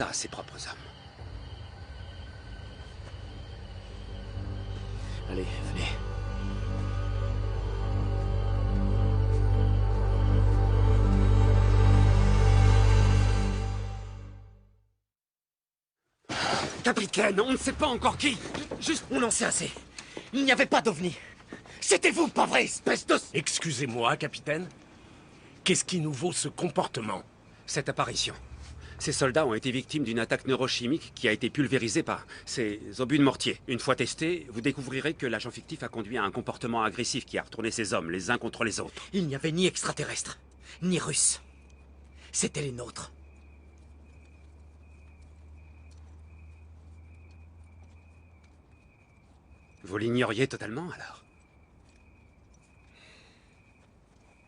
pas ses propres hommes. Allez, venez. Capitaine, on ne sait pas encore qui. Juste... On en sait assez. Il n'y avait pas d'OVNI. C'était vous, pas vrai, espèce de... Excusez-moi, capitaine. Qu'est-ce qui nous vaut ce comportement? Cette apparition. Ces soldats ont été victimes d'une attaque neurochimique qui a été pulvérisée par ces obus de mortier. Une fois testés, vous découvrirez que l'agent fictif a conduit à un comportement agressif qui a retourné ses hommes les uns contre les autres. Il n'y avait ni extraterrestres, ni russes. C'étaient les nôtres. Vous l'ignoriez totalement, alors?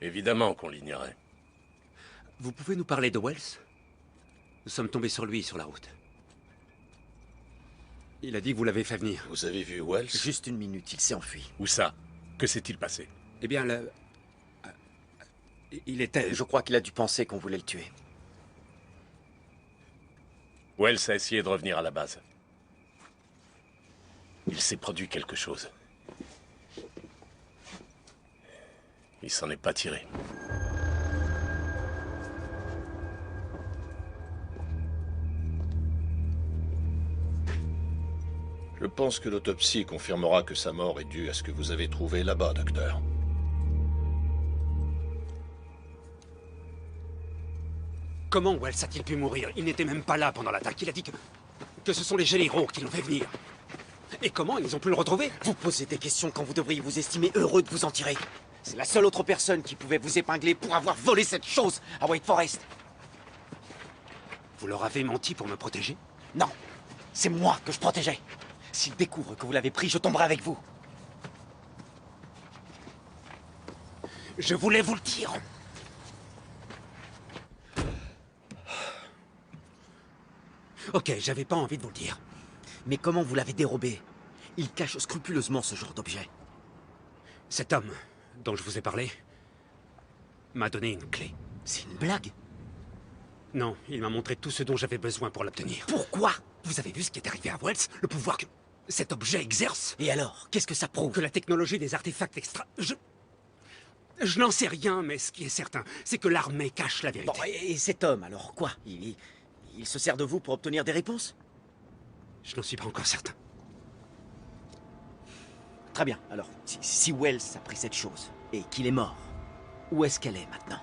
Évidemment qu'on l'ignorait. Vous pouvez nous parler de Wells? Nous sommes tombés sur lui sur la route. Il a dit que vous l'avez fait venir. Vous avez vu Wells? Juste une minute, il s'est enfui. Où ça? Que s'est-il passé? Eh bien, il était... Je crois qu'il a dû penser qu'on voulait le tuer. Wells a essayé de revenir à la base. Il s'est produit quelque chose. Il s'en est pas tiré. Je pense que l'autopsie confirmera que sa mort est due à ce que vous avez trouvé là-bas, docteur. Comment Wells a-t-il pu mourir? Il n'était même pas là pendant l'attaque. Il a dit que ce sont les généraux qui l'ont fait venir. Et comment ils ont pu le retrouver? Vous posez des questions quand vous devriez vous estimer heureux de vous en tirer. C'est la seule autre personne qui pouvait vous épingler pour avoir volé cette chose à White Forest. Vous leur avez menti pour me protéger? Non, c'est moi que je protégeais. S'ils découvrent que vous l'avez pris, je tomberai avec vous. Je voulais vous le dire. Ok, j'avais pas envie de vous le dire. Mais comment vous l'avez dérobé? Il cache scrupuleusement ce genre d'objet. Cet homme dont je vous ai parlé m'a donné une clé. C'est une blague? Non, il m'a montré tout ce dont j'avais besoin pour l'obtenir. Pourquoi? Vous avez vu ce qui est arrivé à Wells? Le pouvoir que cet objet exerce? Et alors, qu'est-ce que ça prouve? Que la technologie des artefacts extra... Je n'en sais rien, mais ce qui est certain, c'est que l'armée cache la vérité. Bon, et cet homme, alors quoi? Il se sert de vous pour obtenir des réponses? Je n'en suis pas encore certain. Très bien, alors, si Wells a pris cette chose, et qu'il est mort, où est-ce qu'elle est maintenant?